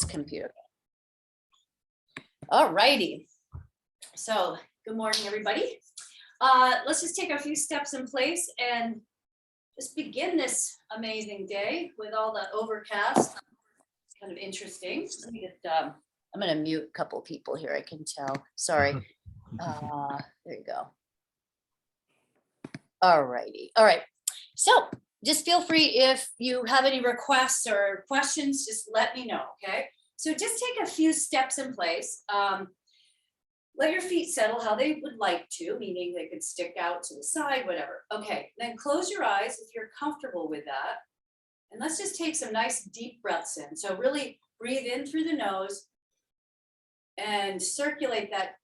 computer. All righty. So good morning, everybody. Let's just take a few steps in place and just begin this amazing day with all the overcast. It's kind of interesting. Let me just, I'm going to mute a couple people here. I can tell. Sorry. There you go. All righty. All right. So just feel free if you have any requests or questions, just let me know. Okay. So just take a few steps in place. Let your feet settle how they would like to, meaning they could stick out to the side, whatever. Okay. Then close your eyes if you're comfortable with that. And let's just take some nice deep breaths in. So really breathe in through the nose and circulate that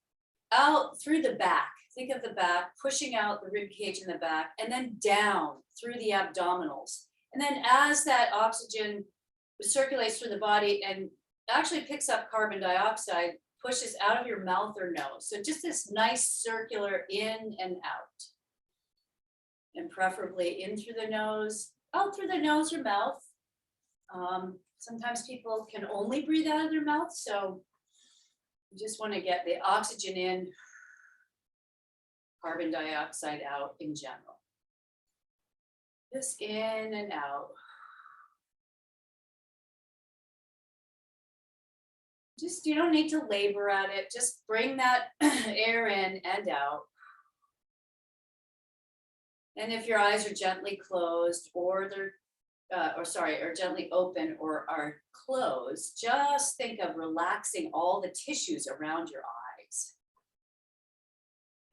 out through the back. Think of the back, pushing out the rib cage in the back, and then down through the abdominals. And then as that oxygen circulates through the body and actually picks up carbon dioxide, pushes out of your mouth or nose. So just this nice circular in and out. And preferably in through the nose, out through the nose or mouth. Sometimes people can only breathe out of their mouth, so you just want to get the oxygen in, carbon dioxide out in general. Just in and out. Just, you don't need to labor at it. Just bring that air in and out. And if your eyes are gently closed or they're, or gently open or are closed, just think of relaxing all the tissues around your eyes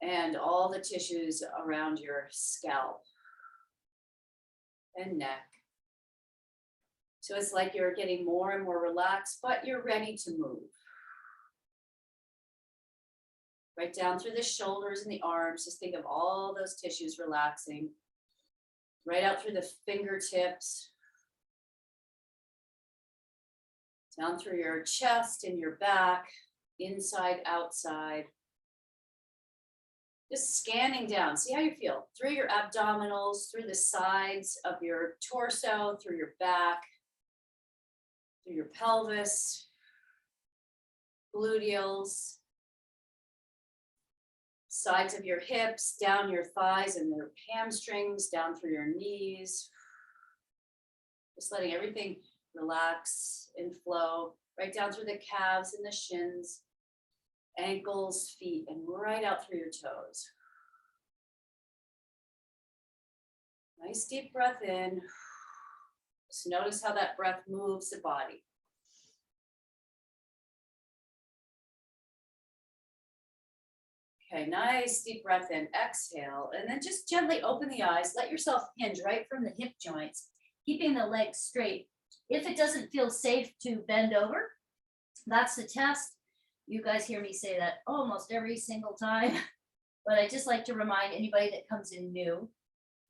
and all the tissues around your scalp and neck. So it's like you're getting more and more relaxed, but you're ready to move. Right down through the shoulders and the arms. Just think of all those tissues relaxing. Right out through the fingertips. Down through your chest and your back, inside, outside. Just scanning down. See how you feel. Through your abdominals, through the sides of your torso, through your back, through your pelvis, gluteals, sides of your hips, down your thighs and your hamstrings, down through your knees. Just letting everything relax and flow right down through the calves and the shins, ankles, feet, and right out through your toes. Nice deep breath in. Just notice how that breath moves the body. Okay, nice deep breath in, exhale, and then just gently open the eyes. Let yourself hinge right from the hip joints, keeping the legs straight. If it doesn't feel safe to bend over, that's the test. You guys hear me say that almost every single time, but I just like to remind anybody that comes in new,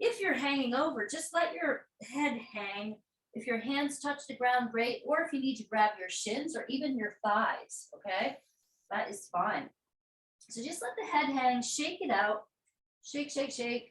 if you're hanging over, just let your head hang. If your hands touch the ground, great. Or if you need to grab your shins or even your thighs, okay? That is fine. So just let the head hang, shake it out. Shake, shake, shake.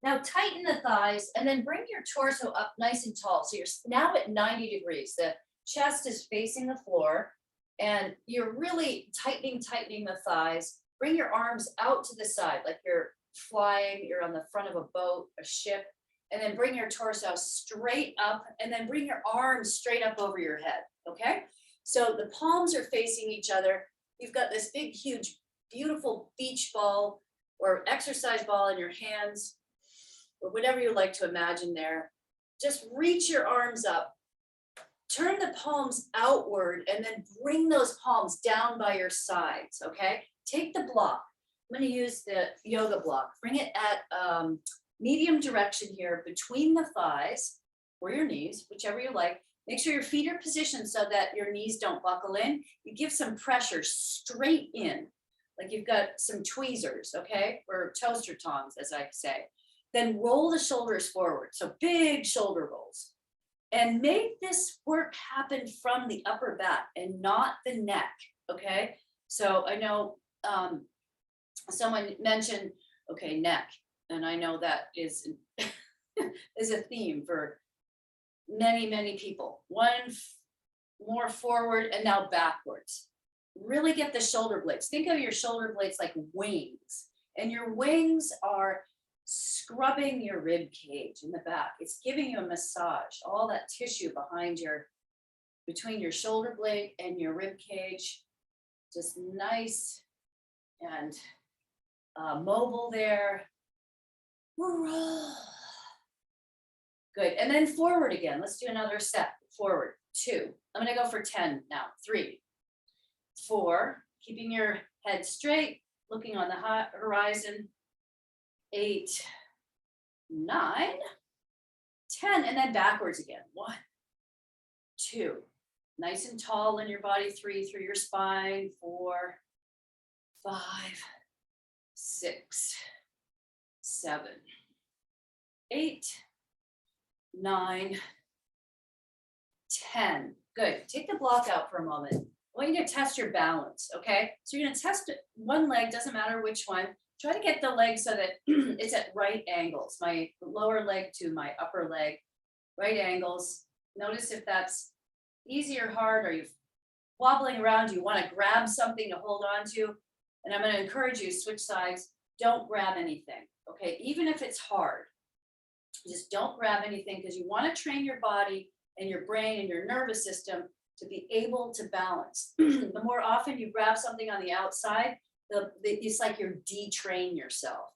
Now tighten the thighs and then bring your torso up nice and tall. So you're now at 90 degrees. The chest is facing the floor and you're really tightening the thighs. Bring your arms out to the side like you're flying. You're on the front of a boat, a ship. And then bring your torso straight up and then bring your arms straight up over your head, okay? So the palms are facing each other. You've got this big, huge, beautiful beach ball or exercise ball in your hands or whatever you like to imagine there. Just reach your arms up, turn the palms outward and then bring those palms down by your sides, okay? Take the block. I'm gonna use the yoga block. Bring it at medium direction here between the thighs or your knees, whichever you like. Make sure your feet are positioned so that your knees don't buckle in. You give some pressure straight in, like you've got some tweezers, okay? Or toaster tongs, as I say. Then roll the shoulders forward. So big shoulder rolls. And make this work happen from the upper back and not the neck, okay? So I know someone mentioned, okay, neck. And I know that is a theme for many, many people. One more forward, and now backwards. Really get the shoulder blades. Think of your shoulder blades like wings, and your wings are scrubbing your rib cage in the back. It's giving you a massage, all that tissue behind between your shoulder blade and your rib cage, just nice and mobile there. Good, and then forward again. Let's do another set. Forward, 2. I'm gonna go for 10 now. 3, 4, keeping your head straight, looking on the horizon. 8, 9, 10, and then backwards again. 1, 2, nice and tall in your body. 3, through your spine. 4, 5, 6, 7, 8, 9, 10. Good. Take the block out for a moment. I want you to test your balance, okay? So you're gonna test it, one leg, doesn't matter which one. Try to get the leg so that it's at right angles. My lower leg to my upper leg, right angles. Notice if that's easy or hard. Are you wobbling around? Do you want to grab something to hold on to? And I'm going to encourage you, switch sides. Don't grab anything, okay? Even if it's hard, just don't grab anything, because you want to train your body and your brain and your nervous system to be able to balance. The more often you grab something on the outside, it's like you're detrain yourself.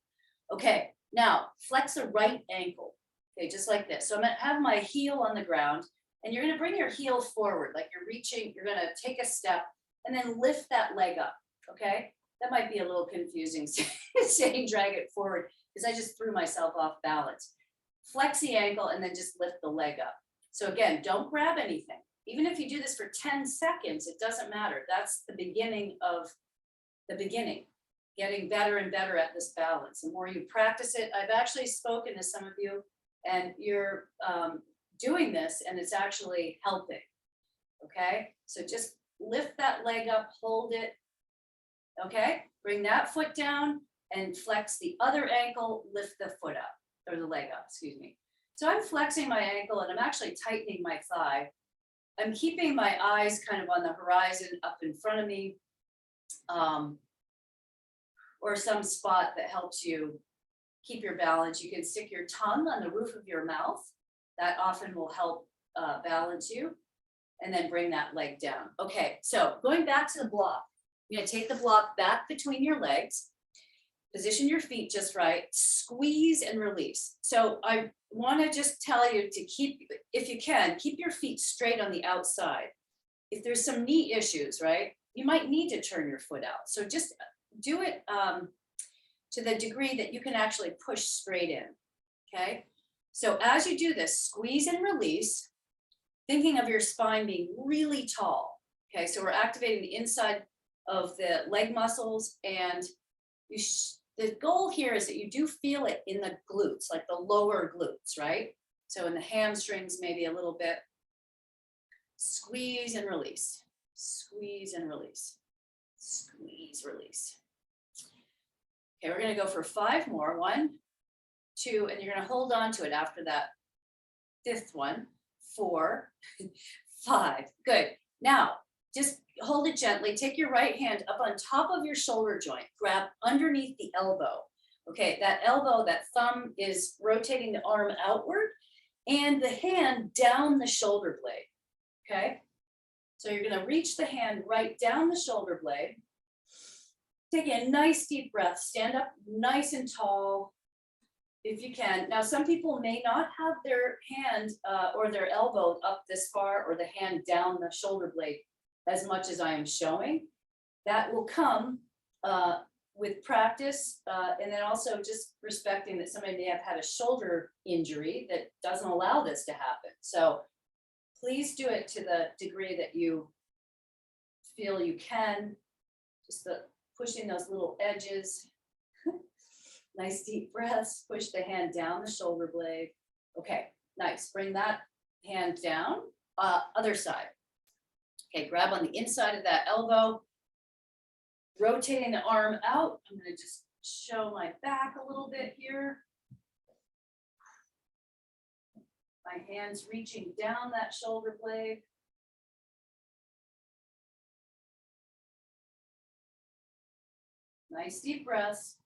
Okay, now flex the right ankle. Okay, just like this. So I'm gonna have my heel on the ground, and you're gonna bring your heel forward, like you're reaching, you're gonna take a step and then lift that leg up, okay? That might be a little confusing saying drag it forward, because I just threw myself off balance. Flex the ankle and then just lift the leg up. So again, don't grab anything. Even if you do this for 10 seconds, it doesn't matter. That's the beginning of the beginning, getting better and better at this balance. The more you practice it, I've actually spoken to some of you, and you're doing this and it's actually helping, okay? So just lift that leg up, hold it, okay? Bring that foot down and flex the other ankle, lift the foot up, or the leg up, excuse me. So I'm flexing my ankle and I'm actually tightening my thigh. I'm keeping my eyes kind of on the horizon up in front of me, or some spot that helps you keep your balance. You can stick your tongue on the roof of your mouth. That often will help balance you. And then bring that leg down. Okay, so going back to the block, you're gonna take the block back between your legs, position your feet just right, squeeze and release. So I wanna just tell you to keep, if you can, keep your feet straight on the outside. If there's some knee issues, right, you might need to turn your foot out. So just do it to the degree that you can actually push straight in, okay? So as you do this, squeeze and release, thinking of your spine being really tall, okay? So we're activating the inside of the leg muscles, and the goal here is that you do feel it in the glutes, like the lower glutes, right? So in the hamstrings, maybe a little bit. Squeeze and release, squeeze and release, squeeze, release. Okay, we're gonna go for 5 more. 1, 2, and you're gonna hold on to it after that 5th one. 4, 5, good. Now, just hold it gently. Take your right hand up on top of your shoulder joint, grab underneath the elbow. Okay, that elbow, that thumb is rotating the arm outward and the hand down the shoulder blade, okay? So you're gonna reach the hand right down the shoulder blade. Take a nice deep breath, stand up nice and tall if you can. Now, some people may not have their hand or their elbow up this far, or the hand down the shoulder blade as much as I am showing. That will come with practice, and then also just respecting that somebody may have had a shoulder injury that doesn't allow this to happen. So please do it to the degree that you feel you can, just pushing those little edges. Nice deep breaths, push the hand down the shoulder blade. Okay, nice, bring that hand down, other side. Okay, grab on the inside of that elbow, rotating the arm out. I'm gonna just show my back a little bit here. My hands reaching down that shoulder blade. Nice deep breaths.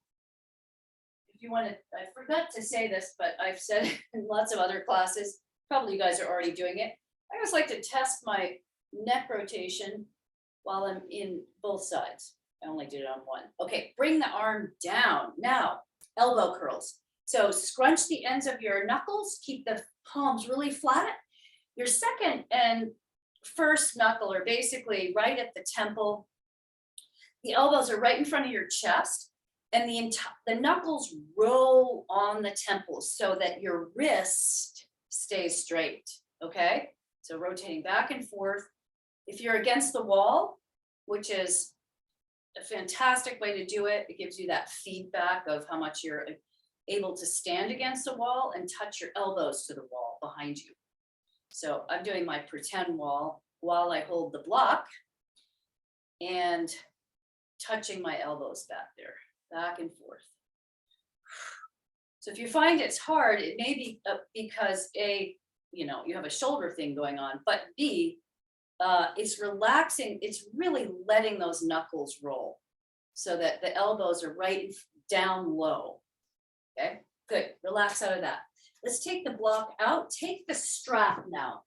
If you want to, I forgot to say this, but I've said it in lots of other classes, probably you guys are already doing it. I always like to test my neck rotation while I'm in both sides. I only did it on one. Okay, bring the arm down. Now, elbow curls. So scrunch the ends of your knuckles, keep the palms really flat. Your second and first knuckle are basically right at the temple. The elbows are right in front of your chest, and the knuckles roll on the temples so that your wrist stays straight, okay? So rotating back and forth. If you're against the wall, which is a fantastic way to do it, it gives you that feedback of how much you're able to stand against the wall and touch your elbows to the wall behind you. So I'm doing my pretend wall while I hold the block and touching my elbows back there, back and forth. So if you find it's hard, it may be because A, you know, you have a shoulder thing going on, but B, it's relaxing. It's really letting those knuckles roll so that the elbows are right down low. Okay, good. Relax out of that. Let's take the block out. Take the strap now.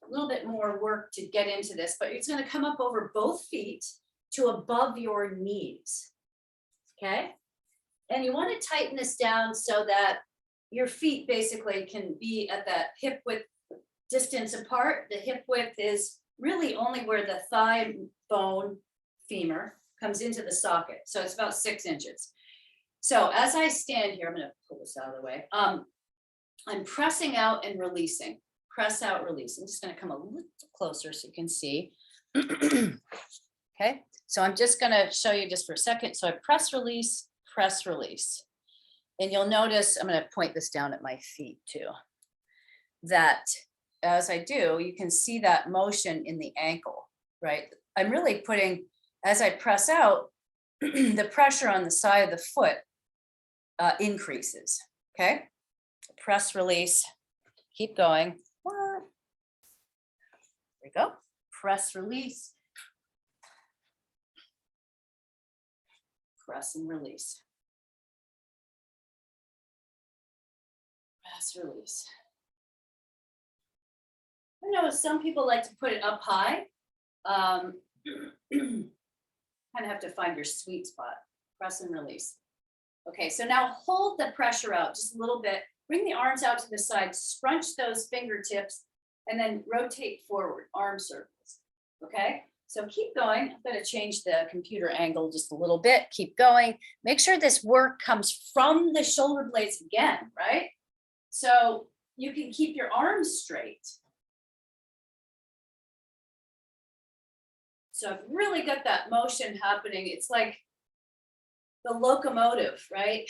A little bit more work to get into this, but it's going to come up over both feet to above your knees. Okay, and you want to tighten this down so that your feet basically can be at that hip width distance apart. The hip width is really only where the thigh bone femur comes into the socket. So it's about 6 inches. So as I stand here, I'm going to pull this out of the way. I'm pressing out and releasing. Press out, release. I'm just going to come a little closer so you can see. Okay, so I'm just going to show you just for a second. So I press, release, and you'll notice, I'm going to point this down at my feet too, that as I do, you can see that motion in the ankle, right? I'm really putting, as I press out, the pressure on the side of the foot increases, okay? Press, release, keep going. There we go. Press, release. Press and release. Press, release. I know some people like to put it up high. Kind of have to find your sweet spot. Press and release. Okay, so now hold the pressure out just a little bit. Bring the arms out to the side, scrunch those fingertips, and then rotate forward, arm circles. Okay, so keep going. I'm going to change the computer angle just a little bit. Keep going. Make sure this work comes from the shoulder blades again, right? So you can keep your arms straight. So I've really got that motion happening. It's like the locomotive, right?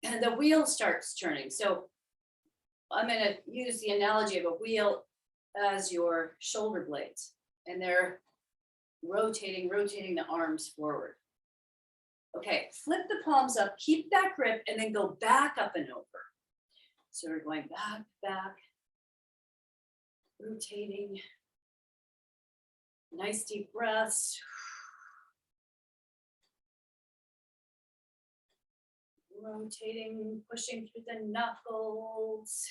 And the wheel starts turning. So I'm going to use the analogy of a wheel as your shoulder blades, and they're rotating the arms forward. Okay, flip the palms up, keep that grip, and then go back up and over. So we're going back, rotating. Nice deep breaths. Rotating, pushing through the knuckles.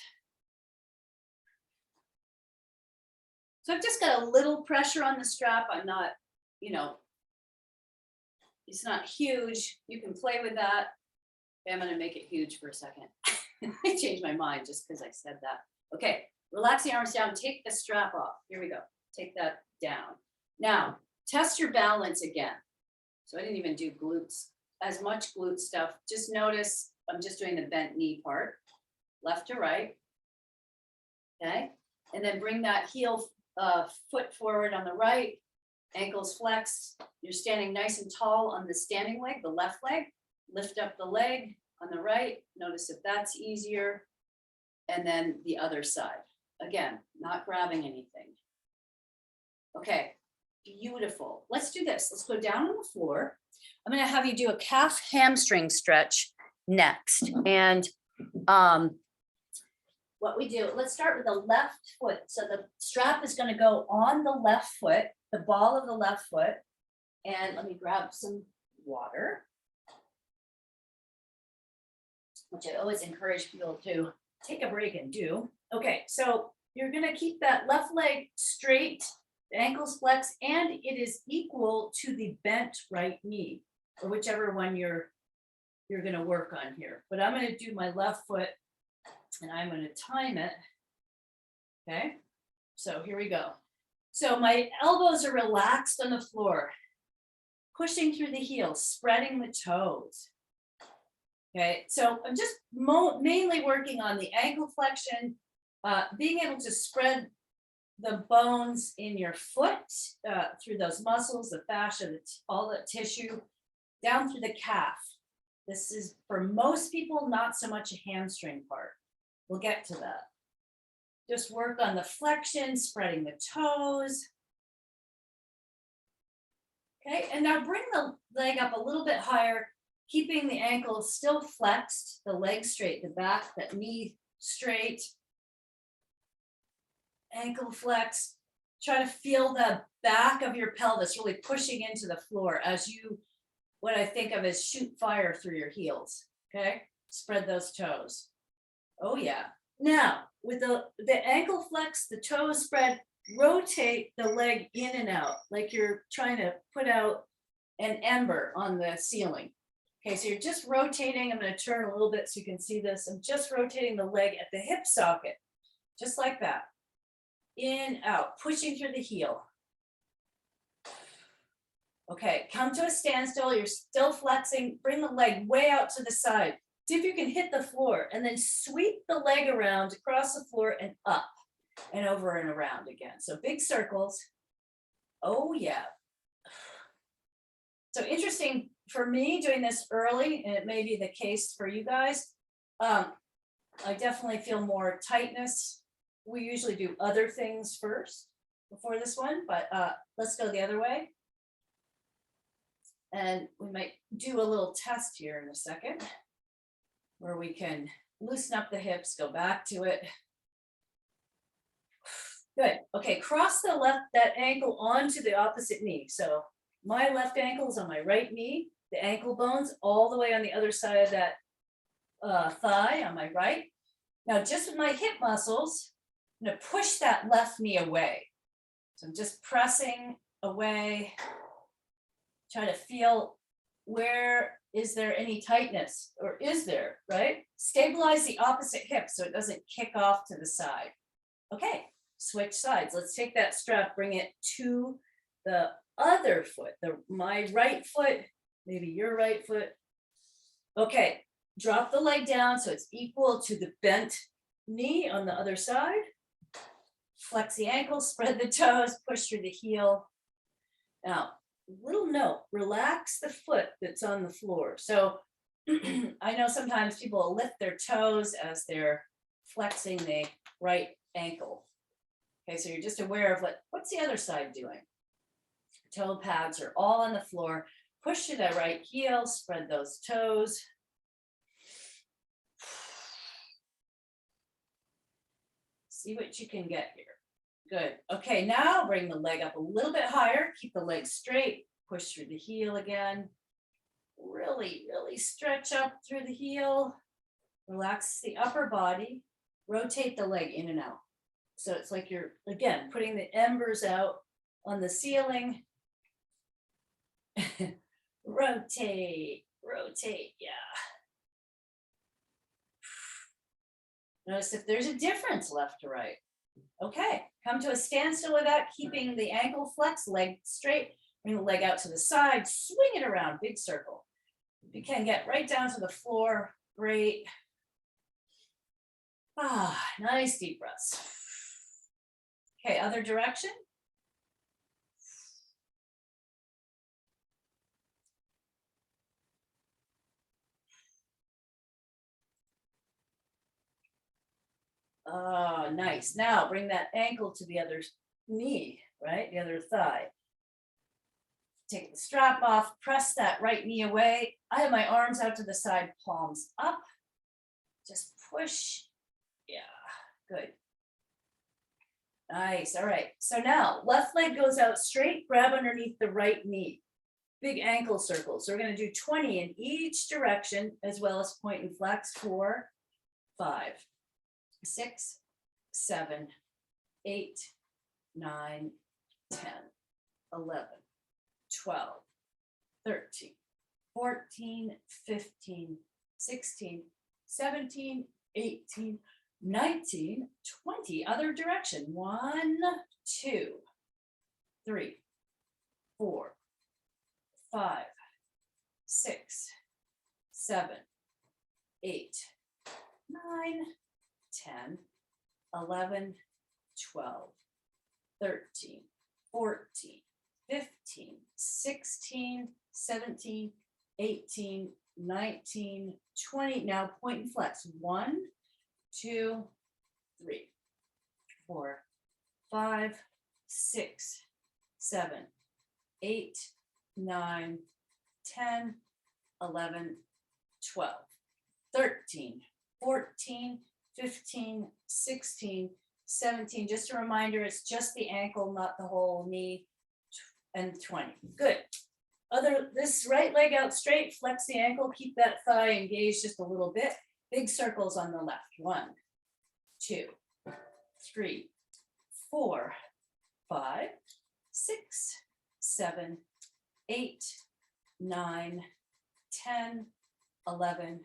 So I've just got a little pressure on the strap. I'm not, you know, it's not huge. You can play with that. Okay, I'm going to make it huge for a second. I changed my mind just because I said that. Okay, relax the arms down. Take the strap off. Here we go. Take that down. Now, test your balance again. So I didn't even do glutes, as much glute stuff. Just notice I'm just doing the bent knee part, left to right. Okay, and then bring that heel foot forward on the right, ankles flexed. You're standing nice and tall on the standing leg, the left leg. Lift up the leg on the right. Notice if that's easier. And then the other side. Again, not grabbing anything. Okay, beautiful. Let's do this. Let's go down on the floor. I'm going to have you do a calf hamstring stretch next. And what we do, let's start with the left foot. So the strap is going to go on the left foot, the ball of the left foot. And let me grab some water. which I always encourage people to take a break and do. Okay, so you're gonna keep that left leg straight, the ankles flex, and it is equal to the bent right knee, or whichever one you're gonna work on here. But I'm gonna do my left foot and I'm gonna time it. Okay, so here we go. So my elbows are relaxed on the floor, pushing through the heels, spreading the toes. Okay, so I'm just mainly working on the ankle flexion, being able to spread the bones in your foot through those muscles, the fascia, all the tissue, down through the calf. This is for most people, not so much a hamstring part. We'll get to that. Just work on the flexion, spreading the toes. Okay, and now bring the leg up a little bit higher, keeping the ankle still flexed, the leg straight, the back, that knee straight, ankle flex. Try to feel the back of your pelvis really pushing into the floor as you, what I think of as shoot fire through your heels. Okay, spread those toes. Oh yeah. Now with the ankle flex, the toes spread, rotate the leg in and out like you're trying to put out an ember on the ceiling. Okay, so you're just rotating. I'm going to turn a little bit so you can see this. I'm just rotating the leg at the hip socket, just like that. In, out, pushing through the heel. Okay, come to a standstill. You're still flexing. Bring the leg way out to the side. See if you can hit the floor and then sweep the leg around across the floor and up and over and around again. So big circles. Oh yeah. So interesting for me doing this early, and it may be the case for you guys. I definitely feel more tightness. We usually do other things first before this one, but let's go the other way. And we might do a little test here in a second where we can loosen up the hips, go back to it. Good. Okay, cross that ankle onto the opposite knee. So my left ankle is on my right knee, the ankle bones all the way on the other side of that thigh on my right. Now just with my hip muscles, I'm gonna push that left knee away. So I'm just pressing away, try to feel where is there any tightness, or is there, right? Stabilize the opposite hip so it doesn't kick off to the side. Okay, switch sides. Let's take that strap, bring it to the other foot, my right foot, maybe your right foot. Okay, drop the leg down so it's equal to the bent knee on the other side. Flex the ankle, spread the toes, push through the heel. Now, little note, relax the foot that's on the floor. So I know sometimes people will lift their toes as they're flexing the right ankle. Okay, so you're just aware of what's the other side doing. Toe pads are all on the floor. Push to the right heel, spread those toes. See what you can get here. Good. Okay, now bring the leg up a little bit higher. Keep the leg straight. Push through the heel again. Really, really stretch up through the heel. Relax the upper body. Rotate the leg in and out. So it's like you're, again, putting the embers out on the ceiling. Rotate, rotate, yeah. Notice if there's a difference left to right. Okay, come to a standstill with that, keeping the ankle flex, leg straight, bring the leg out to the side, swing it around, big circle. You can get right down to the floor, great. Nice deep breaths. Okay, other direction. Nice. Now bring that ankle to the other knee, right? The other thigh. Take the strap off, press that right knee away. I have my arms out to the side, palms up. Just push. Yeah, good. Nice. All right. So now left leg goes out straight, grab underneath the right knee. big ankle circles. So we're going to do 20 in each direction, as well as point and flex. 4, 5, 6, 7, 8, 9, 10, 11, 12, 13, 14, 15, 16, 17, 18, 19, 20. Other direction. 1, 2, 3, 4, 5, 6, 7, 8, 9, 10, 11, 12, 13, 14, 15, 16, 17, 18, 19, 20. Now point and flex. 1, 2, 3, 4, 5, 6, 7, 8, 9, 10, 11, 12, 13, 14, 15, 16, 17. Just a reminder, it's just the ankle, not the whole knee. And 20. Good. This right leg out straight, flex the ankle, keep that thigh engaged just a little bit. Big circles on the left. 1, 2, 3, 4, 5, 6, 7, 8, 9, 10, 11,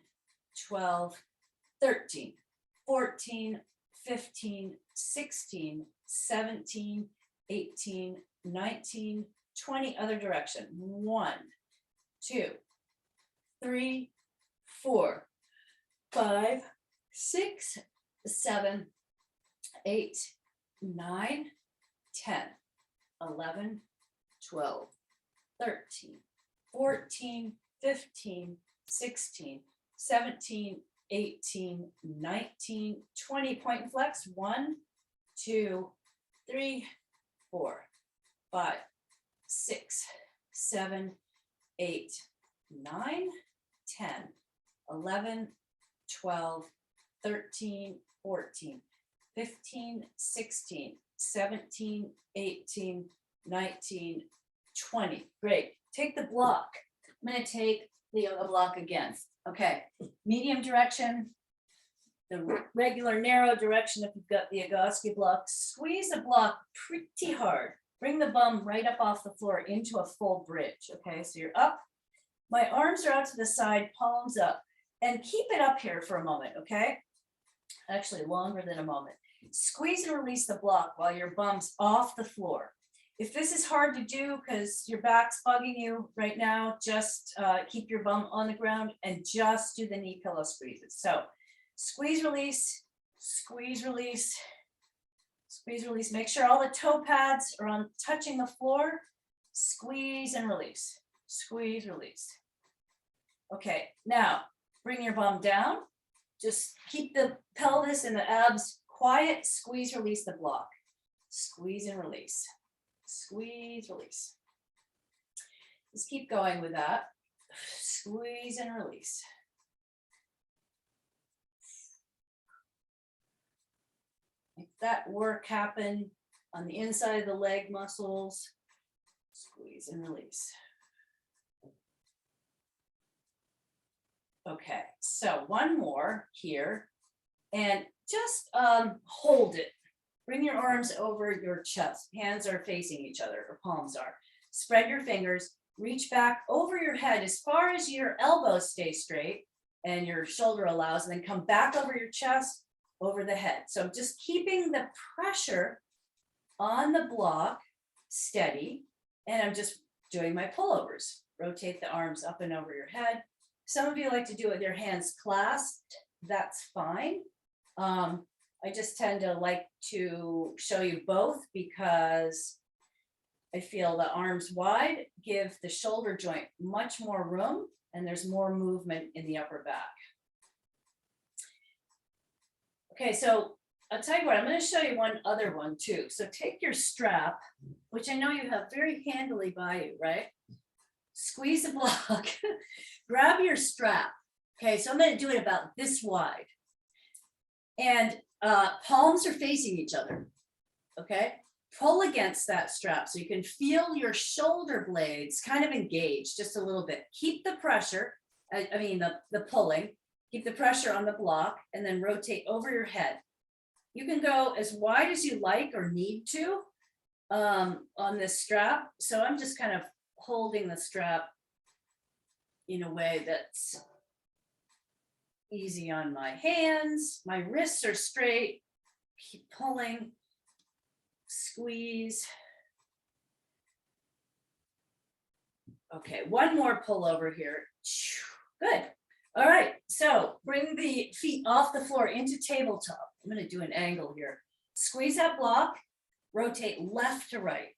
12, 13, 14, 15, 16, 17, 18, 19, 20. Other direction. 1, 2, 3, 4, 5, 6, 7, 8, 9, 10, 11, 12, 13, 14, 15, 16, 17, 18, 19, 20. Point and flex. 1, 2, 3, 4, 5, 6, 7, 8, 9, 10, 11, 12, 13, 14, 15, 16, 17, 18, 19, 20. Great. Take the block. I'm going to take the yoga block again. Okay. Medium direction, the regular narrow direction. If you've got the Agosky block, squeeze the block pretty hard. Bring the bum right up off the floor into a full bridge. Okay, so you're up. My arms are out to the side, palms up, and keep it up here for a moment. Okay, actually longer than a moment. Squeeze and release the block while your bum's off the floor. If this is hard to do because your back's bugging you right now, just keep your bum on the ground and just do the knee pillow squeezes. So squeeze, release, squeeze, release, squeeze, release. Make sure all the toe pads are on touching the floor. Squeeze and release, squeeze, release. Okay, now bring your bum down. Just keep the pelvis and the abs quiet. Squeeze, release the block. Squeeze and release. Squeeze, release. Just keep going with that. Squeeze and release. Make that work happen on the inside of the leg muscles. Squeeze and release. Okay, so one more here, and just hold it. Bring your arms over your chest. Hands are facing each other, or palms are. Spread your fingers, reach back over your head as far as your elbows stay straight and your shoulder allows, and then come back over your chest, over the head. So just keeping the pressure on the block steady, and I'm just doing my pullovers. Rotate the arms up and over your head. Some of you like to do it with your hands clasped. That's fine. I just tend to like to show you both because I feel the arms wide give the shoulder joint much more room, and there's more movement in the upper back. Okay, so I'll tell you what, I'm going to show you one other one too. So take your strap, which I know you have very handily by you, right? Squeeze the block, grab your strap. Okay, so I'm going to do it about this wide. And palms are facing each other. Okay, pull against that strap so you can feel your shoulder blades kind of engage just a little bit. Keep the pressure, the pulling, keep the pressure on the block, and then rotate over your head. You can go as wide as you like or need to on this strap. So I'm just kind of holding the strap in a way that's easy on my hands. My wrists are straight. Keep pulling, squeeze. Okay, one more pull over here. Good. All right, so bring the feet off the floor into tabletop. I'm going to do an angle here. Squeeze that block, rotate left to right.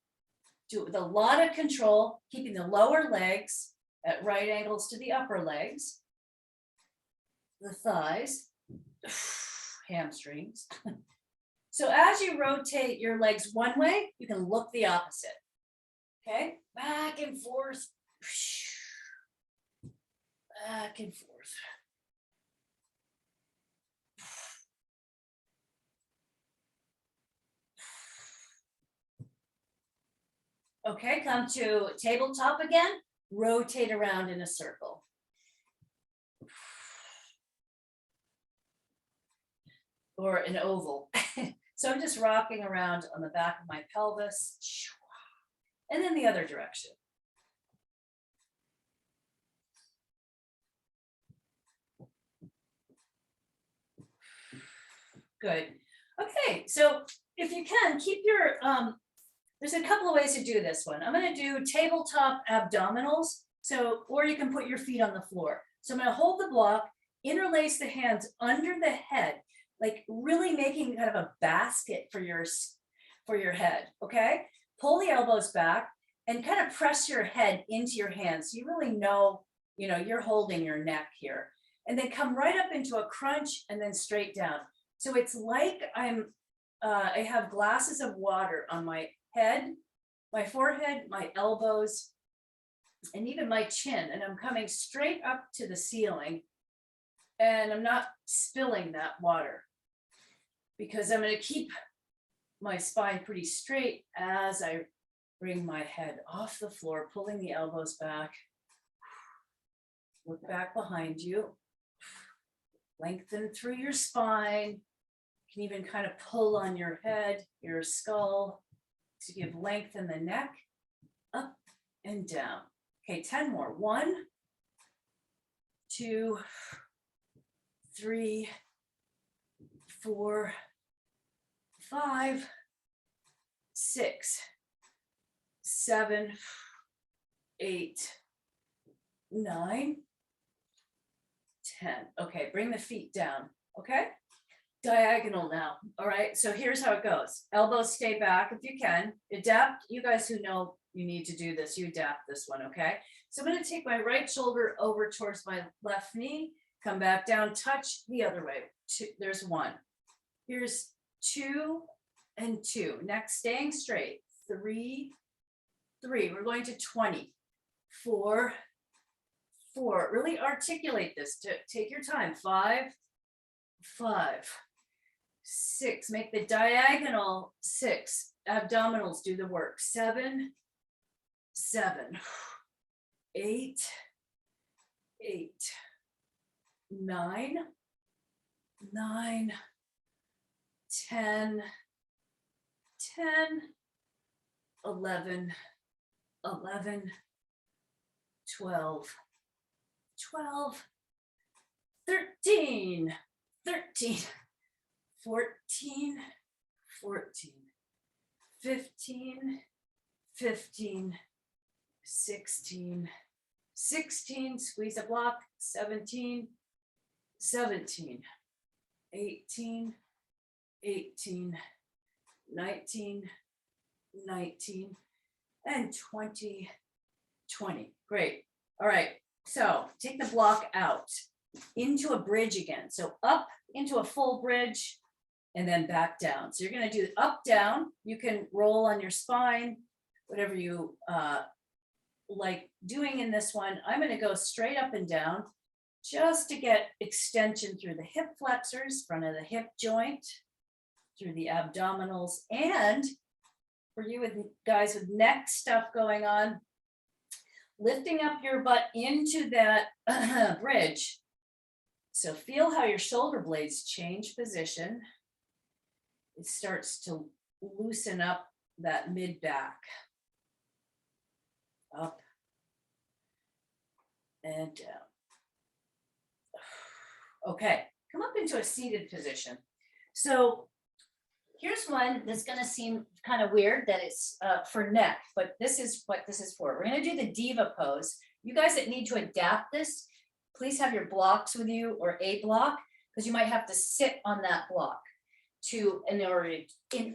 Do it with a lot of control, keeping the lower legs at right angles to the upper legs, the thighs, hamstrings. So as you rotate your legs one way, you can look the opposite. Okay, back and forth, back and forth. Okay, come to tabletop again, rotate around in a circle. Or an oval. So I'm just rocking around on the back of my pelvis, and then the other direction. Good. Okay, so if you can, keep your, there's a couple of ways to do this one. I'm going to do tabletop abdominals. So, or you can put your feet on the floor. So I'm going to hold the block, interlace the hands under the head, like really making kind of a basket for your head. Okay, pull the elbows back and kind of press your head into your hands. So you really know, you're holding your neck here, and then come right up into a crunch and then straight down. So it's like I have glasses of water on my head, my forehead, my elbows, and even my chin, and I'm coming straight up to the ceiling, and I'm not spilling that water because I'm going to keep my spine pretty straight as I bring my head off the floor, pulling the elbows back. Look back behind you. Lengthen through your spine. You can even kind of pull on your head, your skull, to give length in the neck, up and down. Okay, 10 more. 1, 2, 3, 4, 5, 6, 7, 8, 9, 10. Okay, bring the feet down. Okay, diagonal now. All right, so here's how it goes. Elbows stay back if you can. Adapt. You guys who know you need to do this, you adapt this one. Okay, so I'm going to take my right shoulder over towards my left knee, come back down, touch the other way. There's 1. Here's 2 and 2. Next, staying straight. 3, 3. We're going to 20. 4, 4. Really articulate this. Take your time. 5, 5, 6. Make the diagonal 6. Abdominals do the work. 7, 7. 8, 8. 9, 9. 10, 10, 11, 11, 12, 12, 13, 13, 14, 14, 15, 15, 16, 16, squeeze a block, 17, 17, 18, 18, 19, 19, and 20, 20. Great. All right. So take the block out into a bridge again. So up into a full bridge and then back down. So you're going to do up, down. You can roll on your spine, whatever you like doing in this one. I'm going to go straight up and down just to get extension through the hip flexors, front of the hip joint, through the abdominals, and for you with guys with neck stuff going on, lifting up your butt into that bridge. So feel how your shoulder blades change position. It starts to loosen up that mid back. Up and down. Okay, come up into a seated position. So here's one that's going to seem kind of weird that it's for neck, but this is what this is for. We're going to do the diva pose. You guys that need to adapt this, please have your blocks with you or a block, because you might have to sit on that block in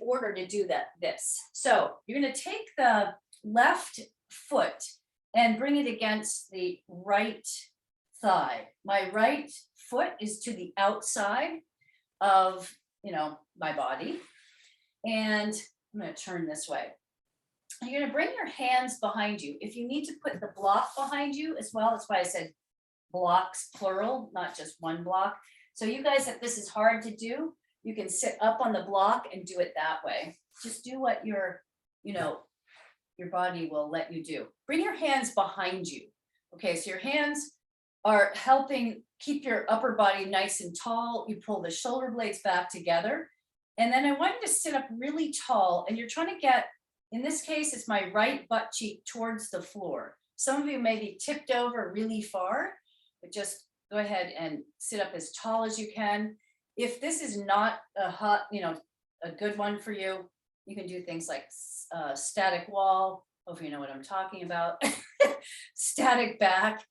order to do this. So you're going to take the left foot and bring it against the right thigh. My right foot is to the outside of, my body. And I'm going to turn this way. And you're going to bring your hands behind you. If you need to put the block behind you as well, that's why I said blocks plural, not just one block. So you guys, if this is hard to do, you can sit up on the block and do it that way. Just do what your body will let you do. Bring your hands behind you. Okay, so your hands are helping keep your upper body nice and tall. You pull the shoulder blades back together. And then I want you to sit up really tall, and you're trying to get, in this case, it's my right butt cheek towards the floor. Some of you may be tipped over really far, but just go ahead and sit up as tall as you can. If this is not a good one for you, you can do things like static wall. Hopefully you know what I'm talking about. Static back,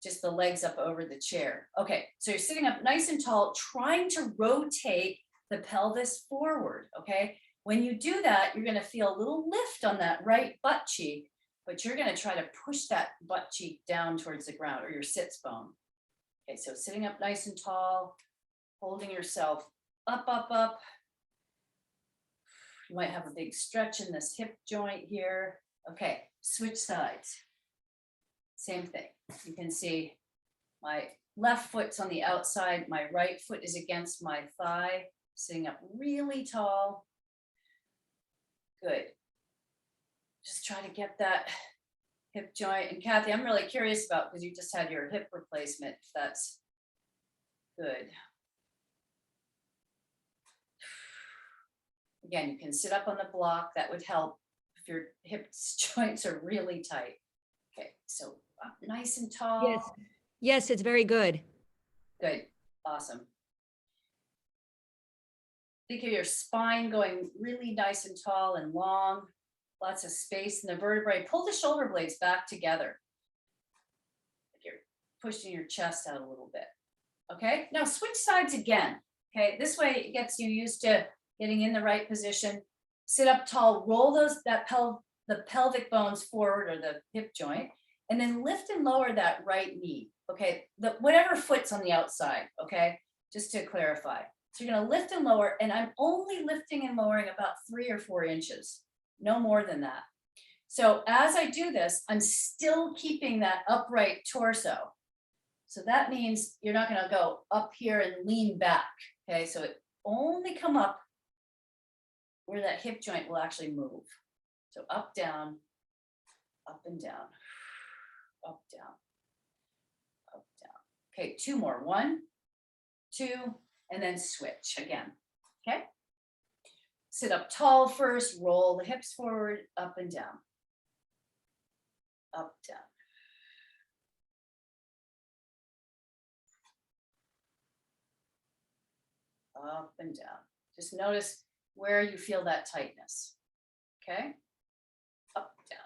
just the legs up over the chair. Okay, so you're sitting up nice and tall, trying to rotate the pelvis forward, okay? When you do that, you're gonna feel a little lift on that right butt cheek, but you're gonna try to push that butt cheek down towards the ground, or your sits bone. Okay, so sitting up nice and tall, holding yourself up, up, up. You might have a big stretch in this hip joint here. Okay, switch sides. Same thing. You can see my left foot's on the outside, my right foot is against my thigh, sitting up really tall. Good. Just try to get that hip joint. And Kathy, I'm really curious about, because you just had your hip replacement, if that's good. Again, you can sit up on the block. That would help if your hip joints are really tight. Okay, so up nice and tall. Yes, yes, it's very good. Good, awesome. Think of your spine going really nice and tall and long, lots of space in the vertebrae. Pull the shoulder blades back together. You're pushing your chest out a little bit. Okay, now switch sides again. Okay, this way it gets you used to getting in the right position. Sit up tall, roll the pelvic bones forward, or the hip joint, and then lift and lower that right knee. Okay, whatever foot's on the outside. Okay, just to clarify. So you're going to lift and lower, and I'm only lifting and lowering about 3 or 4 inches, no more than that. So as I do this, I'm still keeping that upright torso. So that means you're not going to go up here and lean back. Okay, so it only come up where that hip joint will actually move. So up, down, up and down, up, down, up, down. Okay, 2 more. 1, 2, and then switch again. Okay. Sit up tall first, roll the hips forward, up and down, up, down. Up and down. Just notice where you feel that tightness. Okay. Up, down.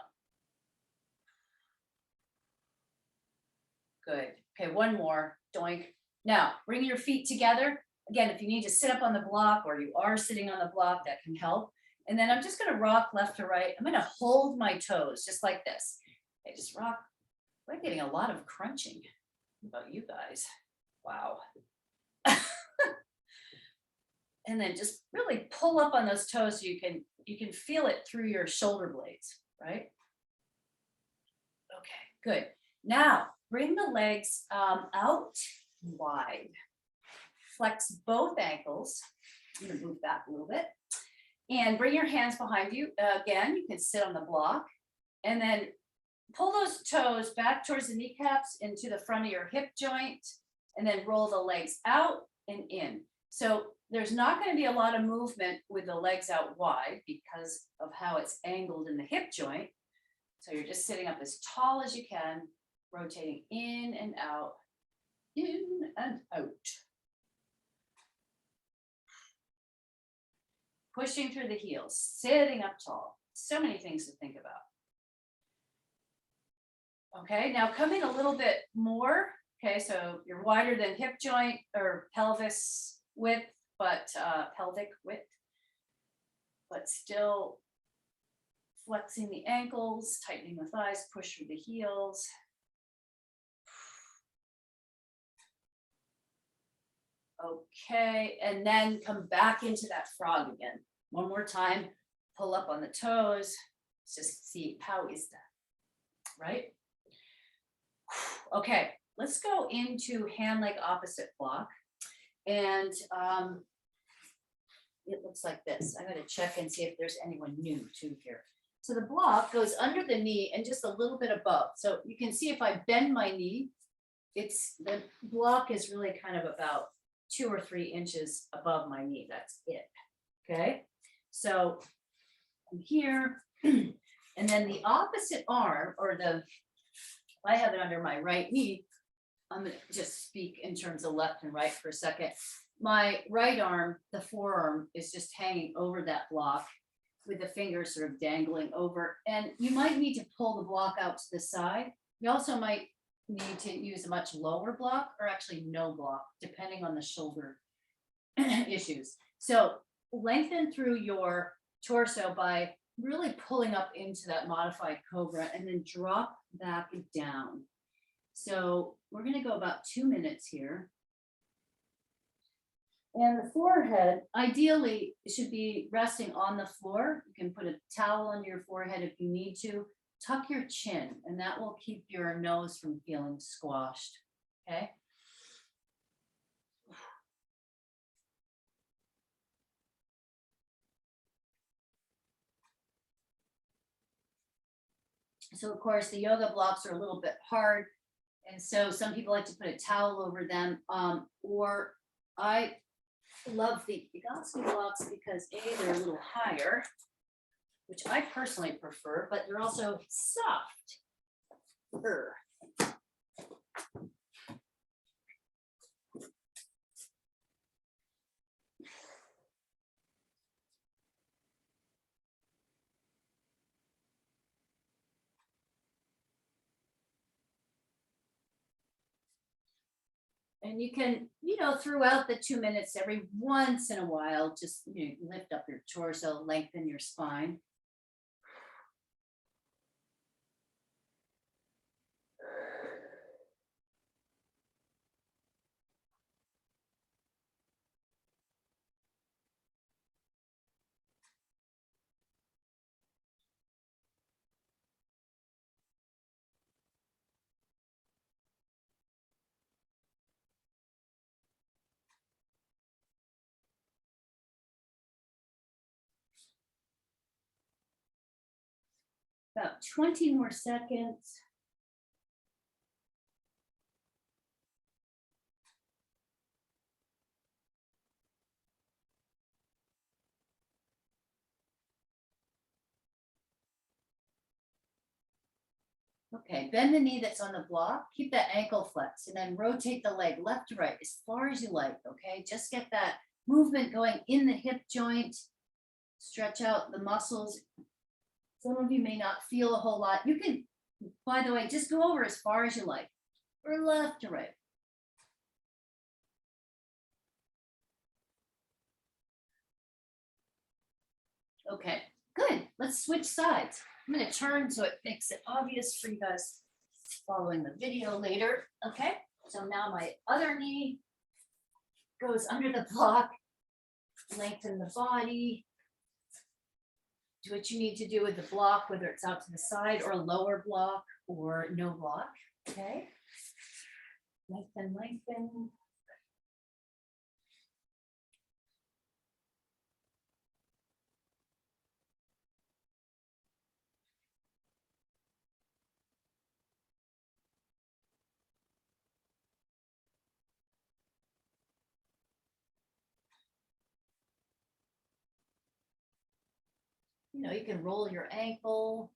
Good. Okay, 1 more. Doink. Now, bring your feet together. Again, if you need to sit up on the block, or you are sitting on the block, that can help. And then I'm just going to rock left to right. I'm going to hold my toes just like this. Okay, just rock. We're getting a lot of crunching. What about you guys? Wow. And then just really pull up on those toes so you can feel it through your shoulder blades, right? Okay, good. Now, bring the legs out wide. Flex both ankles. I'm going to move back a little bit. And bring your hands behind you. Again, you can sit on the block and then pull those toes back towards the kneecaps into the front of your hip joint, and then roll the legs out and in. So there's not going to be a lot of movement with the legs out wide because of how it's angled in the hip joint. So you're just sitting up as tall as you can, rotating in and out, in and out. Pushing through the heels, sitting up tall. So many things to think about. Okay, now come in a little bit more. Okay, so you're wider than hip joint or pelvis width, but pelvic width, but still flexing the ankles, tightening the thighs, push through the heels. Okay, and then come back into that frog again. One more time, pull up on the toes. Let's just see, how is that, right? Okay, let's go into hand leg opposite block. And it looks like this. I'm going to check and see if there's anyone new too here. So the block goes under the knee and just a little bit above. So you can see if I bend my knee, it's the block is really kind of about 2 or 3 inches above my knee. That's it. Okay, so I'm here, and then the opposite arm, or I have it under my right knee. I'm going to just speak in terms of left and right for a second. My right arm, the forearm, is just hanging over that block with the fingers sort of dangling over. And you might need to pull the block out to the side. You also might need to use a much lower block or actually no block, depending on the shoulder issues. So lengthen through your torso by really pulling up into that modified cobra and then drop back down. So we're going to go about 2 minutes here. And the forehead, ideally, should be resting on the floor. You can put a towel on your forehead if you need to. Tuck your chin, and that will keep your nose from feeling squashed. Okay. So of course, the yoga blocks are a little bit hard. And so some people like to put a towel over them. Or I love the Egoscue blocks because A, they're a little higher, which I personally prefer, but they're also soft. And you can, throughout the 2 minutes, every once in a while, just lift up your torso, lengthen your spine. About 20 more seconds. Okay, bend the knee that's on the block, keep that ankle flexed, and then rotate the leg left to right as far as you like, okay? Just get that movement going in the hip joint, stretch out the muscles. Some of you may not feel a whole lot. You can, by the way, just go over as far as you like, or left to right. Okay, good. Let's switch sides. I'm going to turn so it makes it obvious for you guys following the video later. Okay, so now my other knee goes under the block, lengthen the body. Do what you need to do with the block, whether it's out to the side or a lower block or no block. Okay, lengthen, lengthen. You can roll your ankle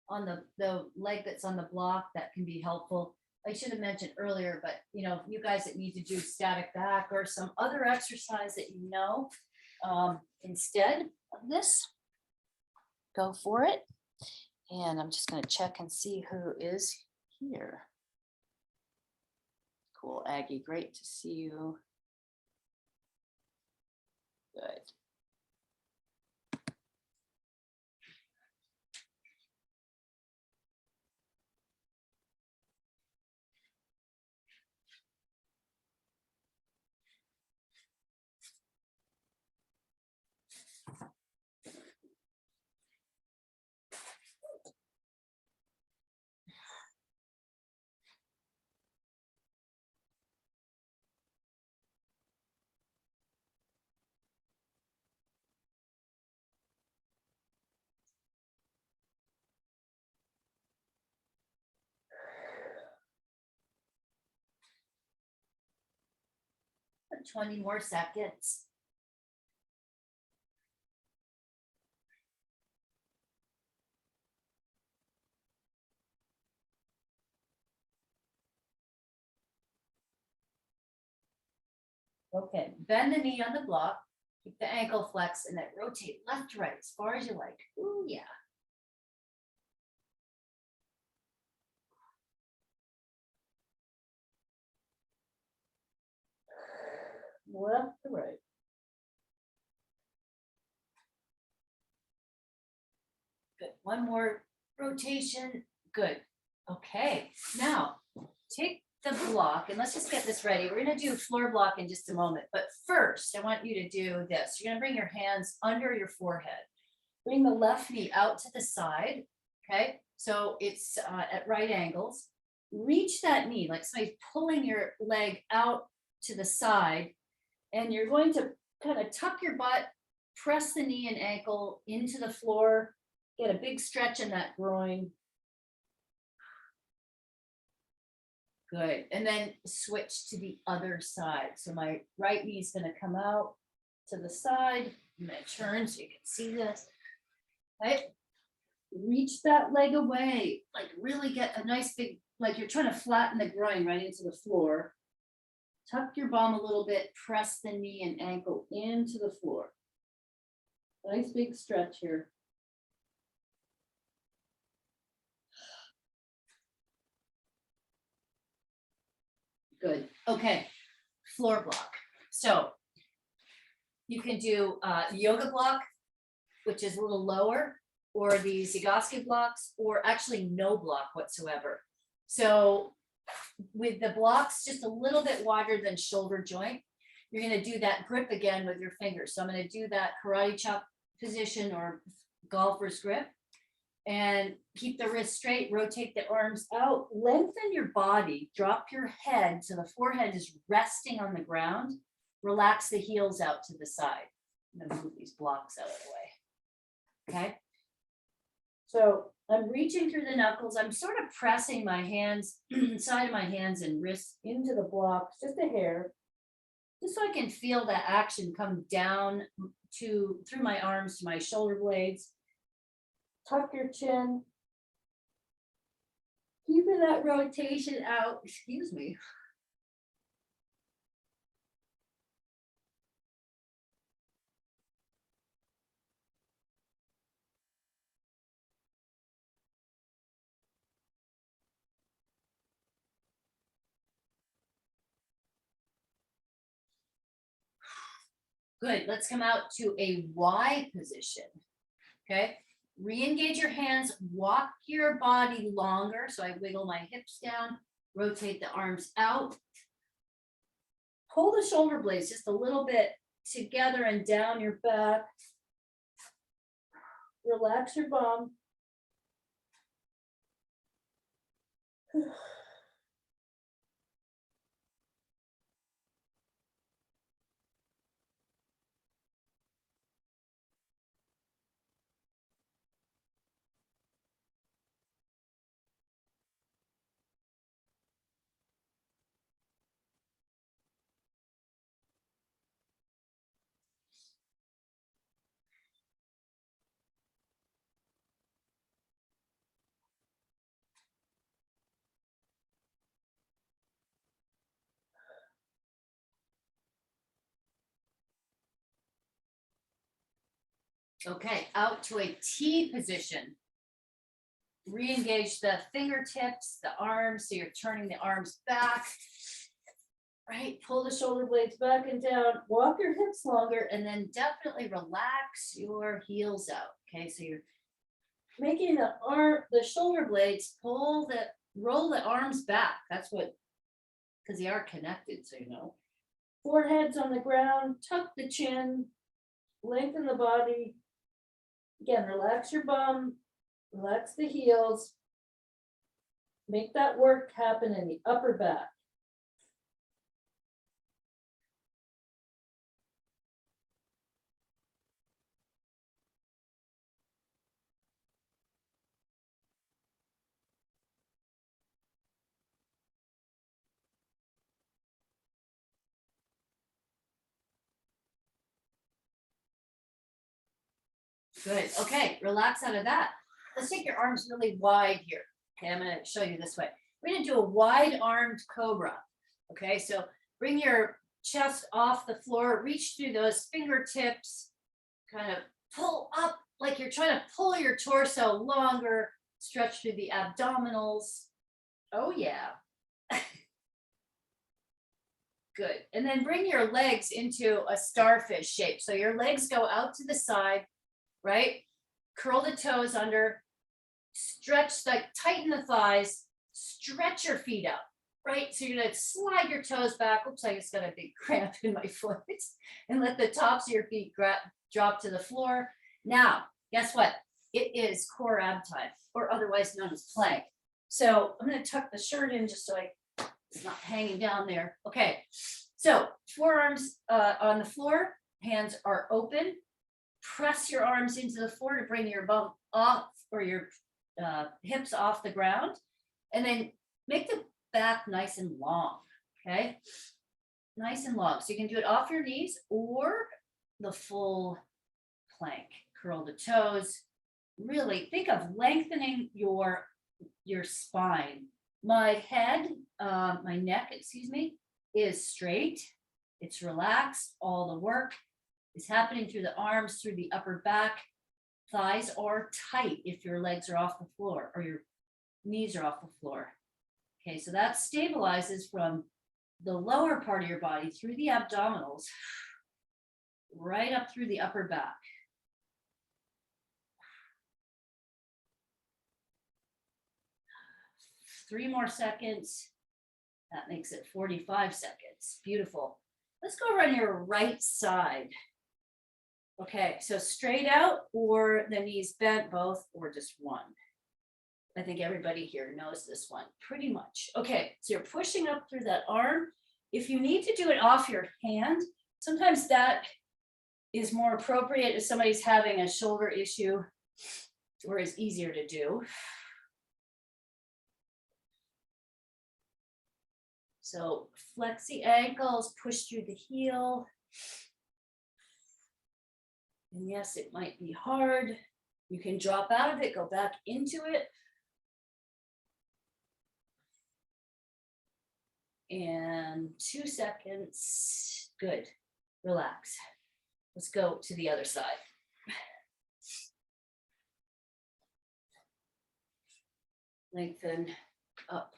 on the leg that's on the block. That can be helpful. I should have mentioned earlier, but you guys that need to do static back or some other exercise that instead of this, go for it. And I'm just going to check and see who is here. Cool, Aggie, great to see you. Good. For 20 more seconds. Okay, bend the knee on the block, keep the ankle flex, and then rotate left to right as far as you like. Ooh, yeah. Left to right. Good. One more rotation. Good. Okay. Now take the block and let's just get this ready. We're going to do floor block in just a moment. But first, I want you to do this. You're going to bring your hands under your forehead. Bring the left knee out to the side. Okay. So it's at right angles. Reach that knee like somebody's pulling your leg out to the side. And you're going to kind of tuck your butt, press the knee and ankle into the floor, get a big stretch in that groin. Good. And then switch to the other side. So my right knee is going to come out to the side. I'm going to turn so you can see this. Right? Reach that leg away. Like really get a nice big, like you're trying to flatten the groin right into the floor. Tuck your bum a little bit, press the knee and ankle into the floor. Nice big stretch here. Good. Okay, floor block. So you can do yoga block, which is a little lower, or the Zygosky blocks, or actually no block whatsoever. So with the blocks just a little bit wider than shoulder joint, you're going to do that grip again with your fingers. So I'm going to do that karate chop position or golfer's grip and keep the wrist straight, rotate the arms out, lengthen your body, drop your head so the forehead is resting on the ground, relax the heels out to the side. I'm going to move these blocks out of the way. Okay. So I'm reaching through the knuckles. I'm sort of pressing my hands, side of my hands and wrists into the blocks, just a hair, just so I can feel that action come down through my arms to my shoulder blades. Tuck your chin. Keeping that rotation out. Excuse me. Good. Let's come out to a Y position. Okay. Re-engage your hands, walk your body longer. So I wiggle my hips down, rotate the arms out. Pull the shoulder blades just a little bit together and down your back. Relax your bum. Okay, out to a T position. Re-engage the fingertips, the arms, so you're turning the arms back. Right, pull the shoulder blades back and down, walk your hips longer, and then definitely relax your heels out. Okay, so you're making the shoulder blades roll the arms back. That's what, because they are connected, so you know. Forehead's on the ground, tuck the chin, lengthen the body. Again, relax your bum, relax the heels. Make that work happen in the upper back. Good. Okay, relax out of that. Let's take your arms really wide here. Okay, I'm going to show you this way. We're going to do a wide armed cobra. Okay, so bring your chest off the floor, reach through those fingertips, kind of pull up like you're trying to pull your torso longer, stretch through the abdominals. Oh, yeah. Good. And then bring your legs into a starfish shape. So your legs go out to the side, right? Curl the toes under, stretch, like tighten the thighs, stretch your feet out, right? So you're gonna slide your toes back. Oops, I just got a big cramp in my foot. And let the tops of your feet drop to the floor. Now, guess what? It is core ab time, or otherwise known as plank. So I'm gonna tuck the shirt in just so it's not hanging down there. Okay, so forearms on the floor, hands are open. Press your arms into the floor to bring your bum off, or your hips off the ground, and then make the back nice and long. Okay, nice and long. So you can do it off your knees or the full plank. Curl the toes. Really think of lengthening your spine. My neck, excuse me, is straight. It's relaxed. All the work is happening through the arms, through the upper back. Thighs are tight if your legs are off the floor or your knees are off the floor. Okay, so that stabilizes from the lower part of your body through the abdominals, right up through the upper back. Three more seconds. That makes it 45 seconds. Beautiful. Let's go around your right side. Okay, so straight out or the knees bent, both, or just one. I think everybody here knows this one pretty much. Okay, so you're pushing up through that arm. If you need to do it off your hand, sometimes that is more appropriate if somebody's having a shoulder issue, or is easier to do. So flex the ankles, push through the heel. And yes, it might be hard. You can drop out of it, go back into it. And 2 seconds. Good. Relax. Let's go to the other side. Lengthen up.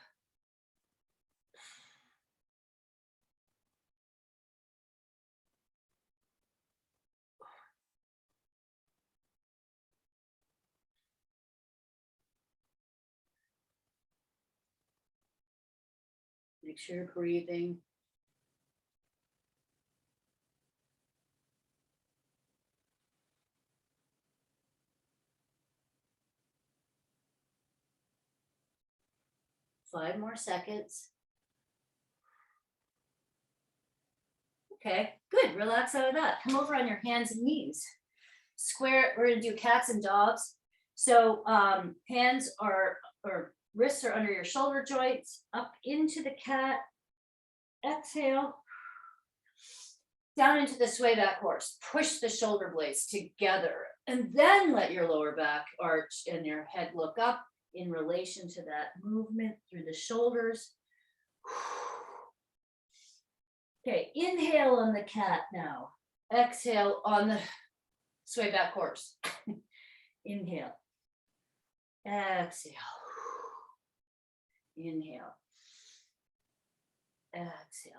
Make sure you're breathing. Five more seconds. Okay, good. Relax out of that. Come over on your hands and knees. Square, we're going to do cats and dogs. So hands or wrists are under your shoulder joints, up into the cat. Exhale. Down into the sway back horse. Push the shoulder blades together and then let your lower back arch and your head look up in relation to that movement through the shoulders. . Okay, inhale on the cat now. Exhale on the, . Okay, good. Relax out of that. Come over on your hands and knees. Square, we're going to do cats and dogs. So hands are under your shoulder joints, up into the cat. Exhale. Down into the sway back horse. Push the shoulder blades together and then let your lower back arch and your head look up in relation to that movement through the shoulders. Okay, inhale on the cat now. Sway back horse. Inhale. Exhale. Inhale. Exhale.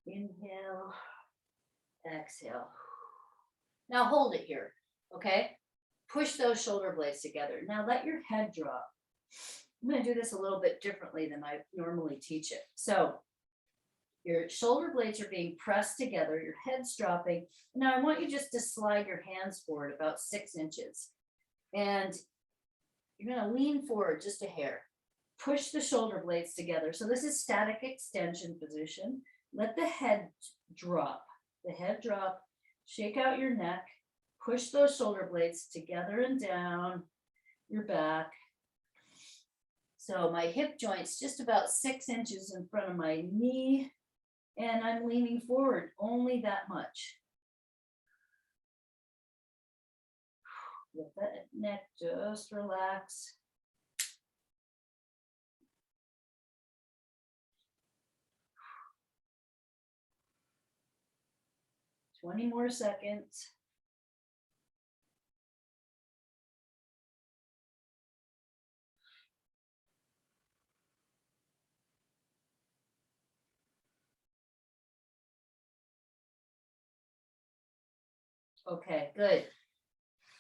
Inhale. Exhale. Now hold it here, okay? Push those shoulder blades together. Now let your head drop. I'm going to do this a little bit differently than I normally teach it. So your shoulder blades are being pressed together, your head's dropping. Now I want you just to slide your hands forward about 6 inches. And you're going to lean forward just a hair. Push the shoulder blades together. So this is static extension position. Let the head drop. The head drop. Shake out your neck. Push those shoulder blades together and down your back. So my hip joint's just about 6 inches in front of my knee, and I'm leaning forward only that much. Let that neck just relax. Twenty more seconds. Okay, good.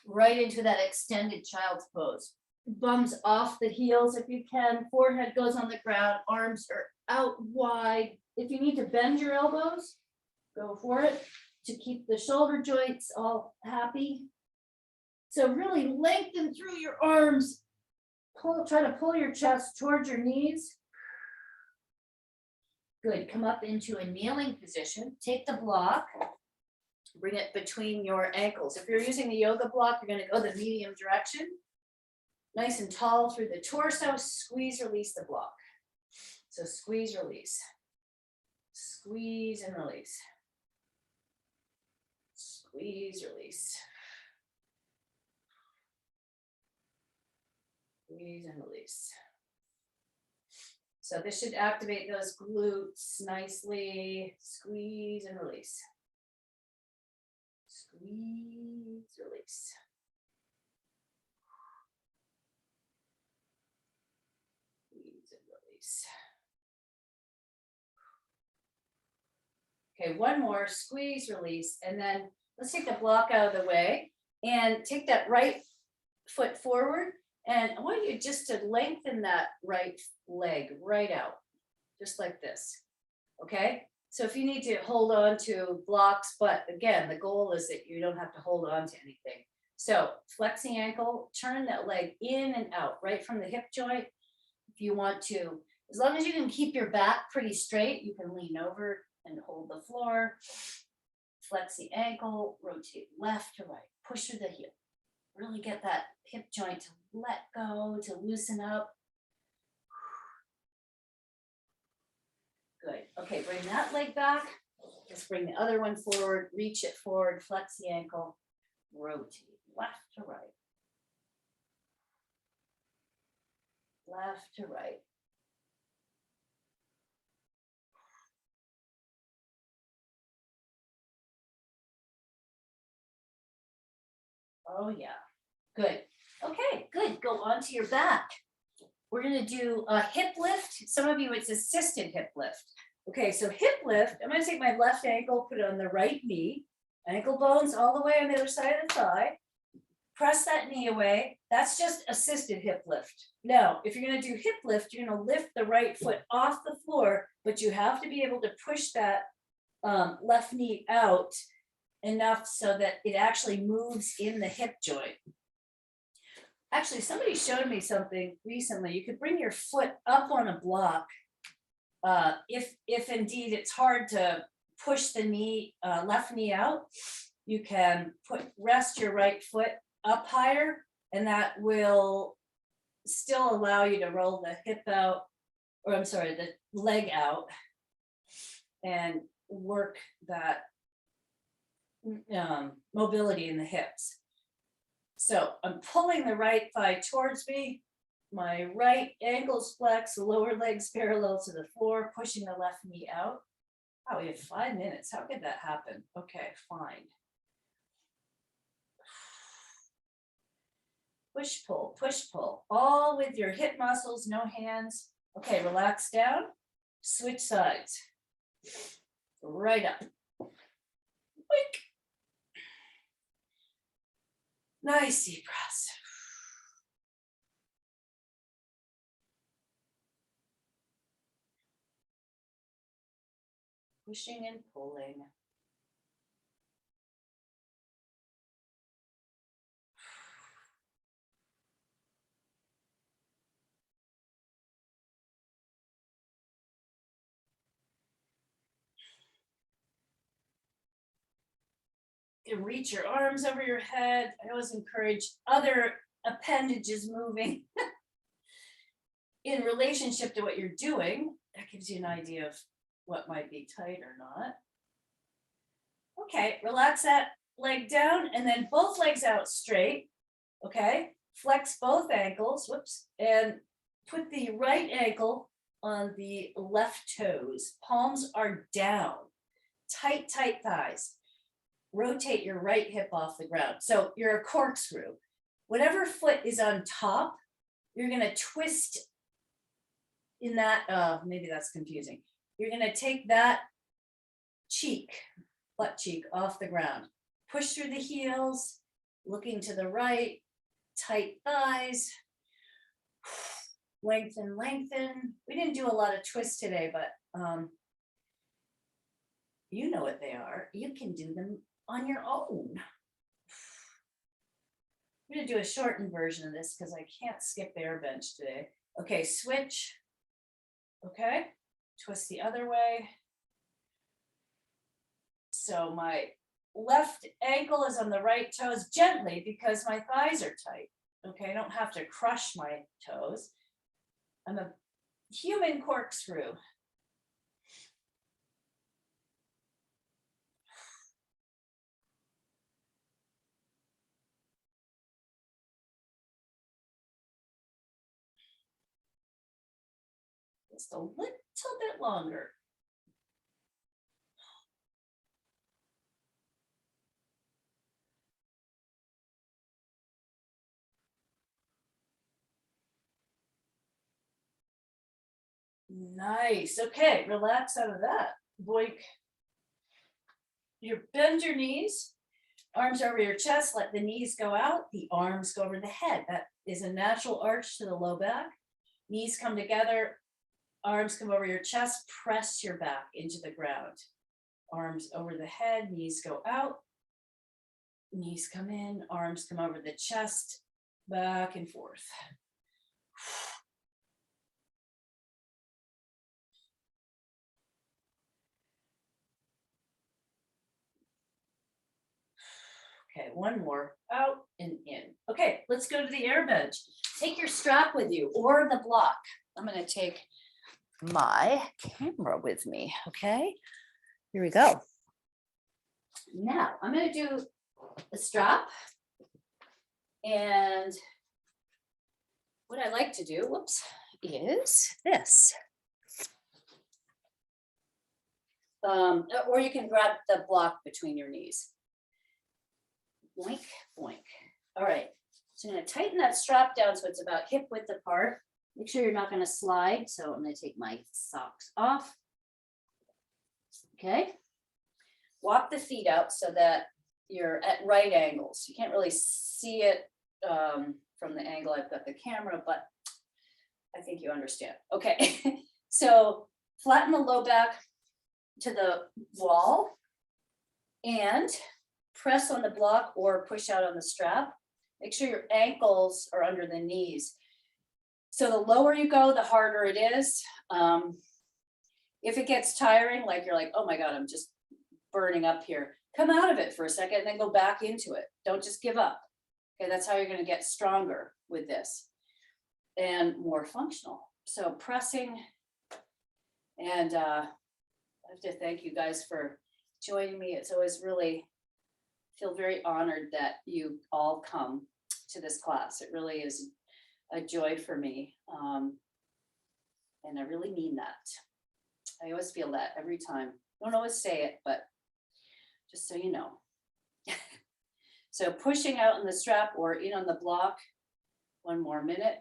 Right into that extended child's pose. Bums off the heels if you can. Forehead goes on the ground. Arms are out wide. If you need to bend your elbows, go for it to keep the shoulder joints all happy. So really lengthen through your arms. Try to pull your chest towards your knees. Good. Come up into a kneeling position. Take the block. Bring it between your ankles. If you're using the yoga block, you're going to go the medium direction. Nice and tall through the torso. Squeeze, release the block. So squeeze, release. Squeeze and release. Squeeze, release. Squeeze and release. So this should activate those glutes nicely. Squeeze and release. Squeeze, release. Squeeze and release. Okay, one more, squeeze, release, and then let's take the block out of the way and take that right foot forward. And I want you just to lengthen that right leg right out, just like this, okay? So if you need to hold on to blocks, but again, the goal is that you don't have to hold on to anything. So flex the ankle, turn that leg in and out, right from the hip joint. If you want to, as long as you can keep your back pretty straight, you can lean over and hold the floor. Flex the ankle, rotate left to right, push through the heel. Really get that hip joint to let go, to loosen up. Good. Okay, bring that leg back. Just bring the other one forward, reach it forward, flex the ankle, rotate left to right. Left to right. Oh yeah, good. Okay, good. Go onto your back. We're gonna do a hip lift. Some of you, it's assisted hip lift. Okay, so hip lift, I'm gonna take my left ankle, put it on the right knee, ankle bones all the way on the other side of the thigh. Press that knee away. That's just assisted hip lift. Now, if you're gonna do hip lift, you're gonna lift the right foot off the floor, but you have to be able to push that left knee out enough so that it actually moves in the hip joint. Actually, somebody showed me something recently. You could bring your foot up on a block if indeed it's hard to push the knee, left knee out. You can rest your right foot up higher, and that will still allow you to roll the hip out, or I'm sorry, the leg out, and work that mobility in the hips. So I'm pulling the right thigh towards me. My right ankle's flexed, the lower leg's parallel to the floor, pushing the left knee out. Oh, we have 5 minutes. How could that happen? Okay, fine. push, pull, all with your hip muscles, no hands. Okay, relax down, switch sides. Right up. Wink. Nice deep breaths. Pushing and pulling. You can reach your arms over your head. I always encourage other appendages moving in relationship to what you're doing. That gives you an idea of what might be tight or not. Okay, relax that leg down and then both legs out straight. Okay, flex both ankles, whoops, and put the right ankle on the left toes. Palms are down, tight, tight thighs. Rotate your right hip off the ground. So you're a corkscrew. Whatever foot is on top, you're gonna twist in that, maybe that's confusing. You're gonna take that cheek, butt cheek off the ground. Push through the heels, looking to the right, tight thighs. Lengthen, lengthen. We didn't do a lot of twists today, but you know what they are. You can do them on your own. I'm gonna do a shortened version of this because I can't skip the air bench today. Okay, switch. Okay, twist the other way. So my left ankle is on the right toes gently because my thighs are tight. Okay, I don't have to crush my toes. I'm a human corkscrew. Just a little bit longer. Nice. Okay, relax out of that. Boink. You bend your knees, arms over your chest, let the knees go out, the arms go over the head. That is a natural arch to the low back. Knees come together, arms come over your chest, press your back into the ground. Arms over the head, knees go out, knees come in, arms come over the chest, back and forth. Okay, one more, out and in. Okay, let's go to the air bench. Take your strap with you or the block. I'm gonna take my camera with me, okay? Here we go. Now, I'm gonna do the strap. And what I like to do, whoops, is this. Or you can grab the block between your knees. Boink, boink. All right, so I'm gonna tighten that strap down so it's about hip width apart. Make sure you're not gonna slide. So I'm gonna take my socks off. Okay. Walk the feet out so that you're at right angles. You can't really see it from the angle I've got the camera, but I think you understand. Okay, so flatten the low back to the wall and press on the block or push out on the strap. Make sure your ankles are under the knees. So the lower you go, the harder it is. If it gets tiring, like you're like, oh my God, I'm just burning up here, come out of it for a second and then go back into it. Don't just give up. Okay, that's how you're going to get stronger with this and more functional. So pressing, and I have to thank you guys for joining me. It's always really feel very honored that you all come to this class. It really is a joy for me. And I really mean that. I always feel that every time. Don't always say it, but just so you know. So pushing out on the strap or in on the block, 1 more minute.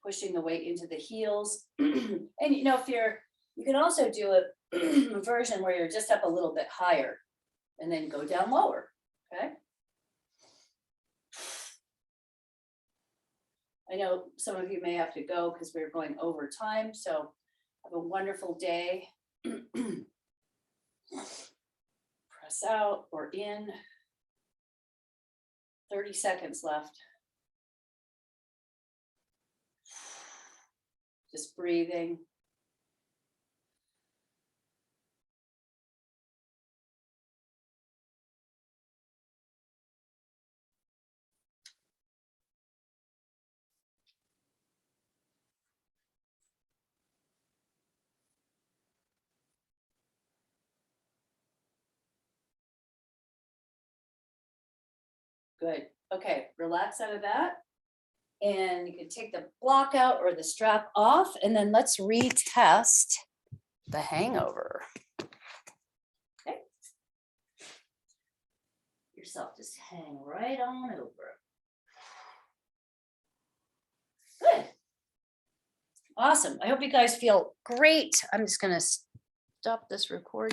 Pushing the weight into the heels. And if you can also do a version where you're just up a little bit higher and then go down lower, okay? I know some of you may have to go because we're going over time, so have a wonderful day. Press out or in. 30 seconds left. Just breathing. Good. Okay, relax out of that. And you can take the block out or the strap off, and then let's retest the hangover. Okay. Yourself just hang right on over. Good. Awesome. I hope you guys feel great. I'm just going to stop this recording.